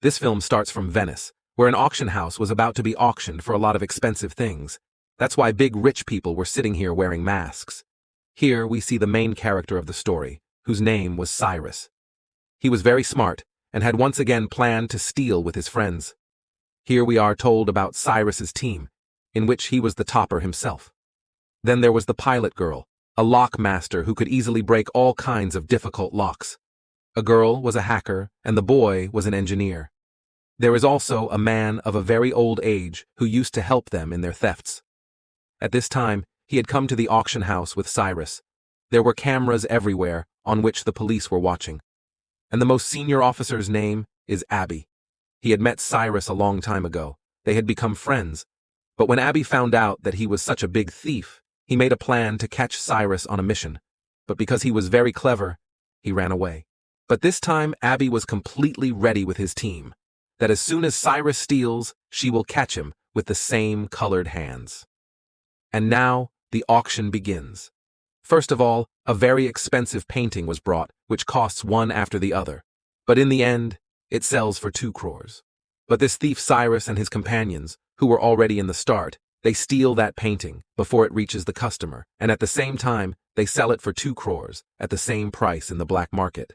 This film starts from Venice, where an auction house was about to be auctioned for a lot of expensive things. That's why big rich people were sitting here wearing masks. Here we see the main character of the story, whose name was Cyrus. He was very smart and had once again planned to steal with his friends. Here we are told about Cyrus's team, in which he was the topper himself. Then there was the pilot girl, a lock master who could easily break all kinds of difficult locks. A girl was a hacker, and the boy was an engineer. There is also a man of a very old age who used to help them in their thefts. At this time, he had come to the auction house with Cyrus. There were cameras everywhere on which the police were watching. And the most senior officer's name is Abby. He had met Cyrus a long time ago. They had become friends. But when Abby found out that he was such a big thief, he made a plan to catch Cyrus on a mission. But because he was very clever, he ran away. But this time, Abby was completely ready with his team, that as soon as Cyrus steals, she will catch him with the same colored hands. And now, the auction begins. First of all, a very expensive painting was brought, which costs one after the other. But in the end, it sells for 2 crores. But this thief Cyrus and his companions, who were already in the start, they steal that painting before it reaches the customer, and at the same time, they sell it for 2 crores at the same price in the black market.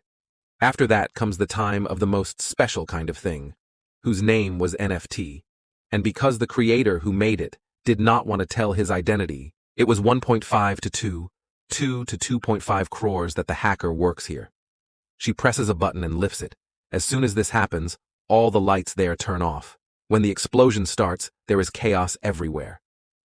After that comes the time of the most special kind of thing, whose name was NFT. And because the creator who made it did not want to tell his identity, it was 1.5 to 2 to 2.5 crores that the hacker works here. She presses a button and lifts it. As soon as this happens, all the lights there turn off. When the explosion starts, there is chaos everywhere.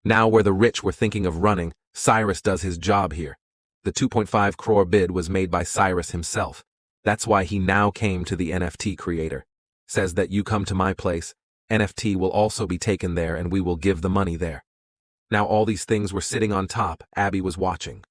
Now where the rich were thinking of running, Cyrus does his job here. The 2.5 crore bid was made by Cyrus himself. That's why he now came to the NFT creator. Says that you come to my place, NFT will also be taken there and we will give the money there. Now all these things were sitting on top, Abby was watching.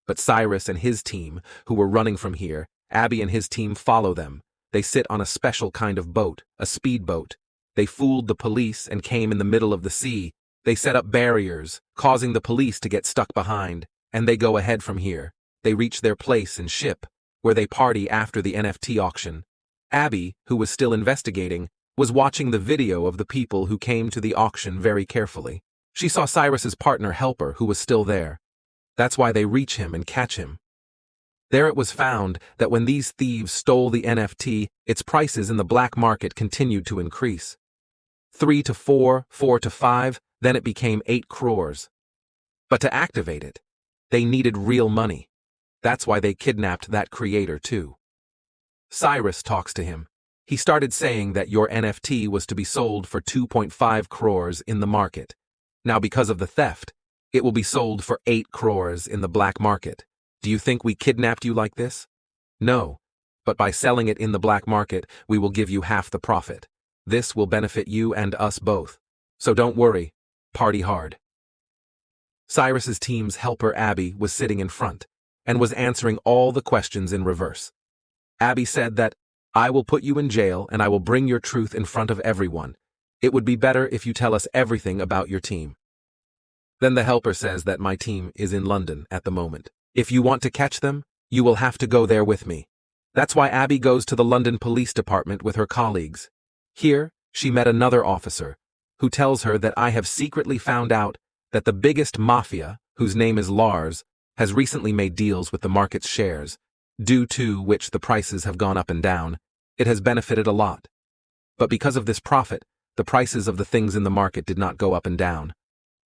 But Cyrus and his team, who were running from here, Abby and his team follow them. They sit on a special kind of boat, a speedboat. They fooled the police and came in the middle of the sea. They set up barriers, causing the police to get stuck behind, and they go ahead from here. They reach their place in ship, where they party after the NFT auction. Abby, who was still investigating, was watching the video of the people who came to the auction very carefully. She saw Cyrus's partner Helper, who was still there. That's why they reach him and catch him. There it was found that when these thieves stole the NFT, its prices in the black market continued to increase. 3 to 4, 4 to 5, then it became 8 crores. But to activate it, they needed real money. That's why they kidnapped that creator too. Cyrus talks to him. He started saying that your NFT was to be sold for 2.5 crores in the market. Now because of the theft, it will be sold for 8 crores in the black market. Do you think we kidnapped you like this? No, but by selling it in the black market, we will give you half the profit. This will benefit you and us both. So don't worry, party hard. Cyrus's team's helper Abby was sitting in front and was answering all the questions in reverse. Abby said that, I will put you in jail and I will bring your truth in front of everyone. It would be better if you tell us everything about your team. Then the helper says that my team is in London at the moment. If you want to catch them, you will have to go there with me. That's why Abby goes to the London Police Department with her colleagues. Here, she met another officer, who tells her that I have secretly found out that the biggest mafia, whose name is Lars, has recently made deals with the market's shares, due to which the prices have gone up and down. It has benefited a lot. But because of this profit, the prices of the things in the market did not go up and down.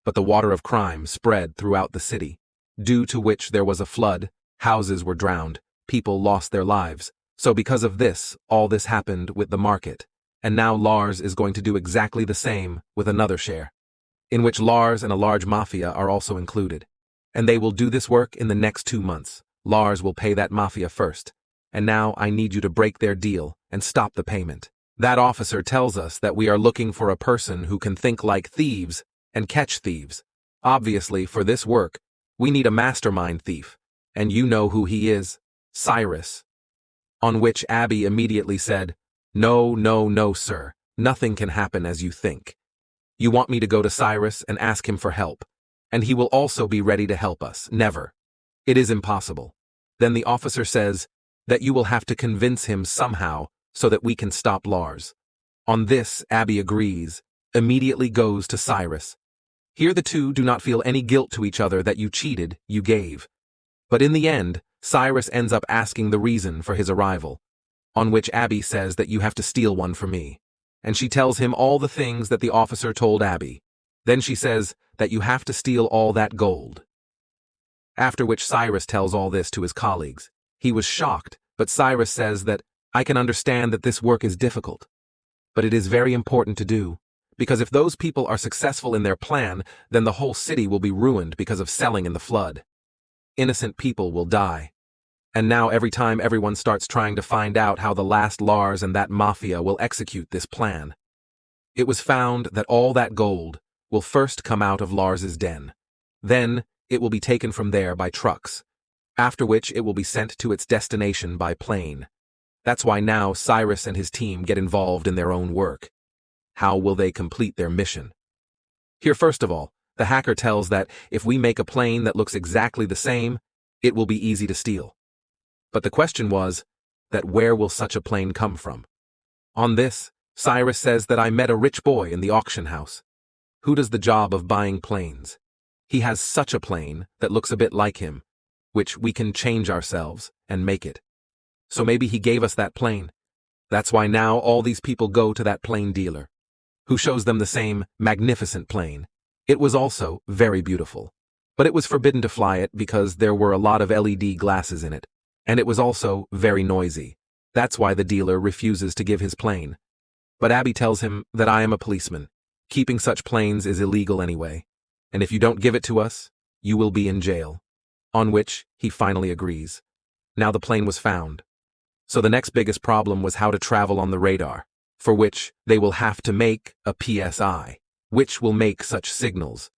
But the water of crime spread throughout the city, due to which there was a flood, houses were drowned, people lost their lives. So because of this, all this happened with the market. And now Lars is going to do exactly the same with another share, in which Lars and a large mafia are also included. And they will do this work in the next 2 months. Lars will pay that mafia first. And now I need you to break their deal and stop the payment. That officer tells us that we are looking for a person who can think like thieves and catch thieves. Obviously, for this work, we need a mastermind thief. And you know who he is, Cyrus. On which Abby immediately said, No, no, no, sir. Nothing can happen as you think. You want me to go to Cyrus and ask him for help, and he will also be ready to help us. Never. It is impossible. Then the officer says that you will have to convince him somehow so that we can stop Lars. On this, Abby agrees, immediately goes to Cyrus. Here the two do not feel any guilt to each other that you cheated, you gave. But in the end, Cyrus ends up asking the reason for his arrival, on which Abby says that you have to steal one for me. And she tells him all the things that the officer told Abby. Then she says that you have to steal all that gold. After which Cyrus tells all this to his colleagues. He was shocked, but Cyrus says that, I can understand that this work is difficult. But it is very important to do, because if those people are successful in their plan, then the whole city will be ruined because of selling in the flood. Innocent people will die. And now every time everyone starts trying to find out how the last Lars and that mafia will execute this plan. It was found that all that gold will first come out of Lars's den. Then, it will be taken from there by trucks, after which it will be sent to its destination by plane. That's why now Cyrus and his team get involved in their own work. How will they complete their mission? Here, first of all, the hacker tells that if we make a plane that looks exactly the same, it will be easy to steal. But the question was, that where will such a plane come from? On this, Cyrus says that I met a rich boy in the auction house, who does the job of buying planes. He has such a plane that looks a bit like him, which we can change ourselves and make it. So maybe he gave us that plane. That's why now all these people go to that plane dealer, who shows them the same magnificent plane. It was also very beautiful, but it was forbidden to fly it because there were a lot of LED glasses in it, and it was also very noisy. That's why the dealer refuses to give his plane. But Abby tells him that I am a policeman. Keeping such planes is illegal anyway, and if you don't give it to us, you will be in jail. On which, he finally agrees. Now the plane was found. So the next biggest problem was how to travel on the radar, for which they will have to make a PSI, which will make such signals,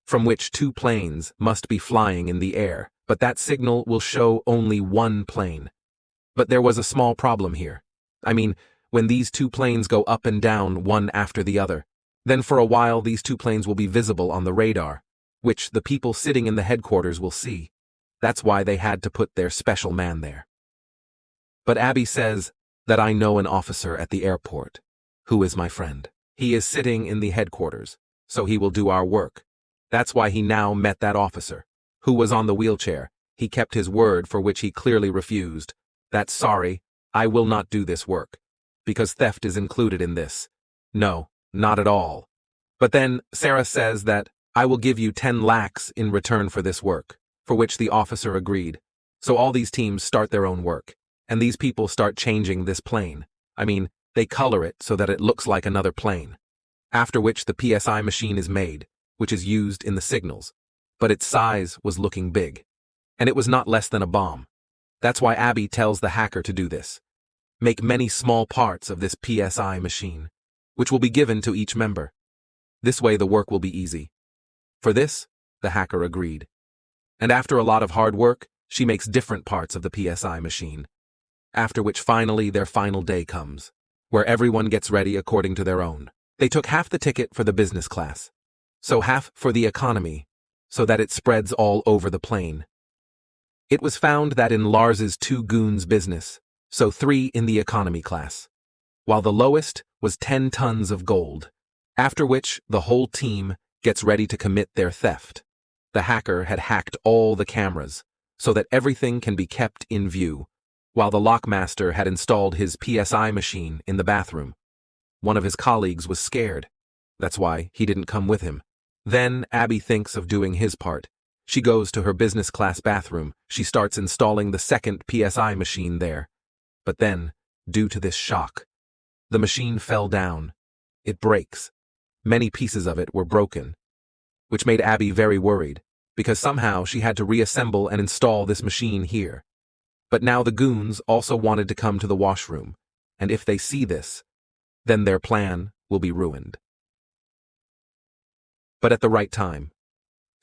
from which two planes must be flying in the air, but that signal will show only one plane. But there was a small problem here. I mean, when these two planes go up and down one after the other, then for a while these two planes will be visible on the radar, which the people sitting in the headquarters will see. That's why they had to put their special man there. But Abby says that I know an officer at the airport, who is my friend. He is sitting in the headquarters, so he will do our work. That's why he now met that officer, who was on the wheelchair. He kept his word, for which he clearly refused. That's sorry, I will not do this work, because theft is included in this. No, not at all. But then Sarah says that I will give you 10 lakhs in return for this work, for which the officer agreed. So all these teams start their own work, and these people start changing this plane. I mean, they color it so that it looks like another plane. After which the PSI machine is made, which is used in the signals. But its size was looking big. And it was not less than a bomb. That's why Abby tells the hacker to do this. Make many small parts of this PSI machine, which will be given to each member. This way the work will be easy. For this, the hacker agreed. And after a lot of hard work, she makes different parts of the PSI machine. After which finally their final day comes, where everyone gets ready according to their own. They took half the ticket for the business class, so half for the economy, so that it spreads all over the plane. It was found that in Lars's 2 goons business, so 3 in the economy class, while the lowest was 10 tons of gold, after which the whole team gets ready to commit their theft. The hacker had hacked all the cameras, so that everything can be kept in view, while the lockmaster had installed his PSI machine in the bathroom. One of his colleagues was scared. That's why he didn't come with him. Then Abby thinks of doing his part. She goes to her business class bathroom. She starts installing the second PSI machine there. But then, due to this shock, the machine fell down. It breaks. Many pieces of it were broken, which made Abby very worried, because somehow she had to reassemble and install this machine here. But now the goons also wanted to come to the washroom, and if they see this, then their plan will be ruined. But at the right time,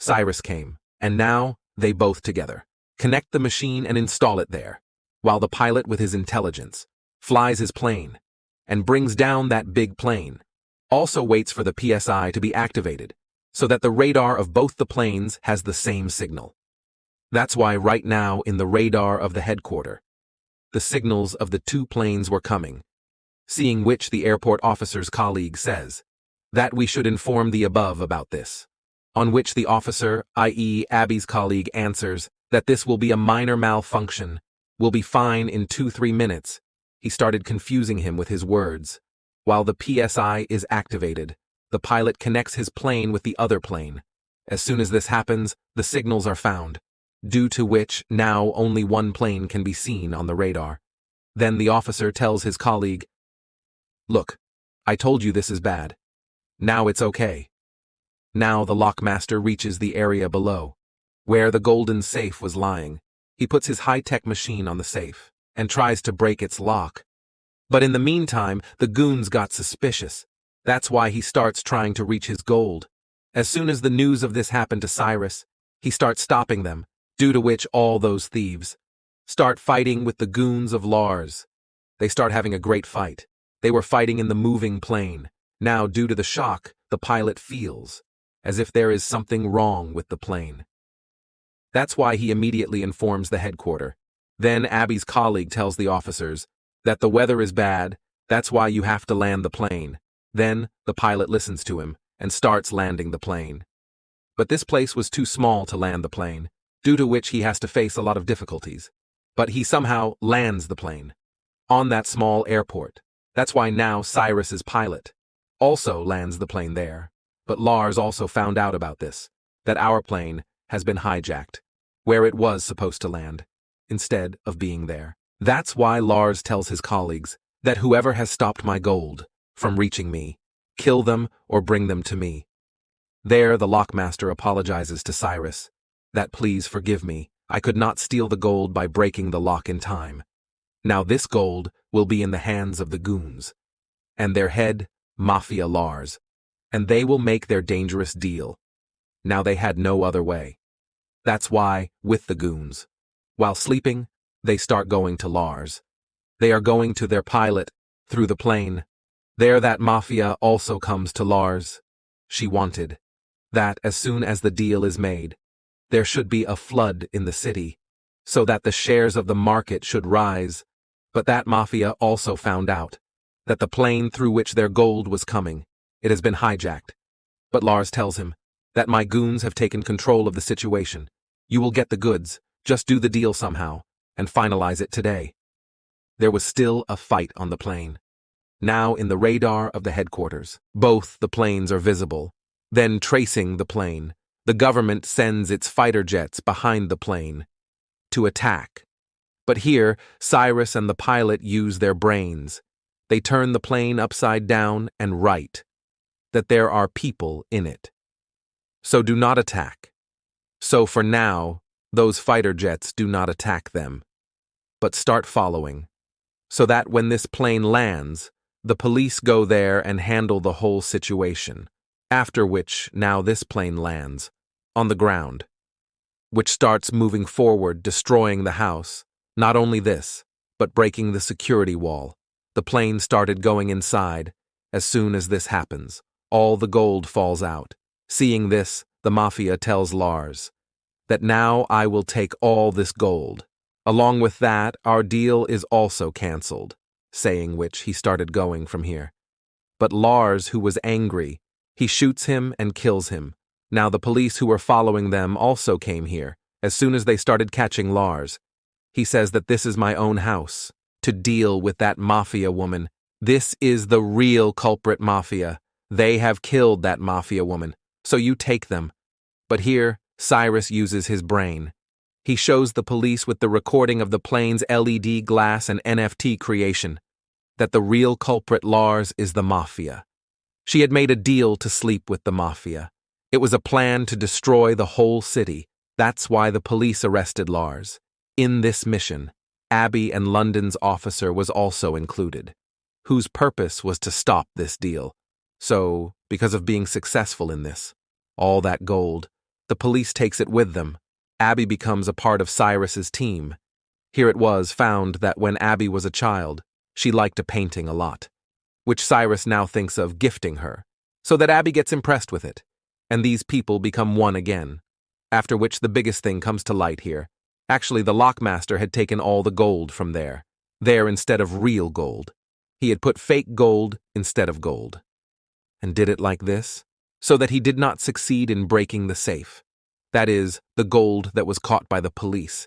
Cyrus came, and now they both together connect the machine and install it there, while the pilot with his intelligence flies his plane and brings down that big plane, also waits for the PSI to be activated, so that the radar of both the planes has the same signal. That's why right now in the radar of the headquarters, the signals of the 2 planes were coming. seeing which the airport officer's colleague says that we should inform the above about this. On which the officer, i.e. Abby's colleague, answers that this will be a minor malfunction, will be fine in 2-3 minutes. He started confusing him with his words. While the PSI is activated, the pilot connects his plane with the other plane. As soon as this happens, the signals are found, due to which now only one plane can be seen on the radar. Then the officer tells his colleague, "Look, I told you this is bad. Now it's okay." Now the lockmaster reaches the area below, where the golden safe was lying. He puts his high-tech machine on the safe and tries to break its lock. But in the meantime, the goons got suspicious. That's why he starts trying to reach his gold. As soon as the news of this happened to Cyrus, he starts stopping them, due to which all those thieves start fighting with the goons of Lars. They start having a great fight. They were fighting in the moving plane. Now, due to the shock, the pilot feels as if there is something wrong with the plane. That's why he immediately informs the headquarters. Then Abby's colleague tells the officers that the weather is bad, that's why you have to land the plane. Then the pilot listens to him and starts landing the plane. But this place was too small to land the plane, due to which he has to face a lot of difficulties. But he somehow lands the plane on that small airport. That's why now Cyrus's pilot also lands the plane there. But Lars also found out about this, that our plane has been hijacked, where it was supposed to land, instead of being there. That's why Lars tells his colleagues that whoever has stopped my gold from reaching me, kill them or bring them to me. There the lockmaster apologizes to Cyrus, that please forgive me, I could not steal the gold by breaking the lock in time. Now this gold will be in the hands of the goons, and their head, Mafia Lars, and they will make their dangerous deal. Now they had no other way. That's why, with the goons, while sleeping, they start going to Lars. They are going to their pilot, through the plane. There that Mafia also comes to Lars. She wanted that as soon as the deal is made, there should be a flood in the city, so that the shares of the market should rise. But that Mafia also found out that the plane through which their gold was coming, it has been hijacked. But Lars tells him that my goons have taken control of the situation. You will get the goods, just do the deal somehow, and finalize it today. There was still a fight on the plane. Now in the radar of the headquarters, both the planes are visible. Then tracing the plane, the government sends its fighter jets behind the plane to attack. But here, Cyrus and the pilot use their brains. They turn the plane upside down and write that there are people in it. So do not attack. So for now, those fighter jets do not attack them, but start following, so that when this plane lands, the police go there and handle the whole situation, after which now this plane lands on the ground, which starts moving forward, destroying the house. Not only this, but breaking the security wall. The plane started going inside. As soon as this happens, all the gold falls out. Seeing this, the Mafia tells Lars that now I will take all this gold. Along with that, our deal is also cancelled, saying which he started going from here. But Lars, who was angry, he shoots him and kills him. Now the police who were following them also came here. As soon as they started catching Lars, he says that this is my own house, to deal with that Mafia woman. This is the real culprit Mafia. They have killed that Mafia woman, so you take them. But here, Cyrus uses his brain. He shows the police with the recording of the plane's LED glass and NFT creation that the real culprit Lars is the Mafia. She had made a deal to sleep with the Mafia. It was a plan to destroy the whole city. That's why the police arrested Lars. In this mission, Abby and London's officer was also included, whose purpose was to stop this deal. So, because of being successful in this, all that gold, the police takes it with them. Abby becomes a part of Cyrus's team. Here it was found that when Abby was a child, she liked a painting a lot, which Cyrus now thinks of gifting her, so that Abby gets impressed with it, and these people become one again. After which the biggest thing comes to light here. Actually, the lockmaster had taken all the gold from there instead of real gold. He had put fake gold instead of gold. And did it like this? So that he did not succeed in breaking the safe. That is, the gold that was caught by the police.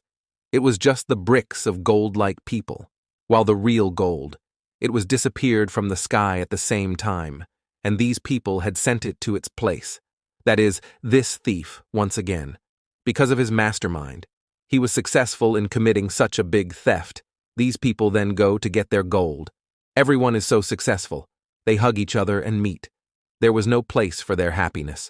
It was just the bricks of gold-like people, while the real gold, it was disappeared from the sky at the same time, and these people had sent it to its place. That is, this thief, once again. Because of his mastermind, he was successful in committing such a big theft. These people then go to get their gold. Everyone is so successful. They hug each other and meet. There was no place for their happiness.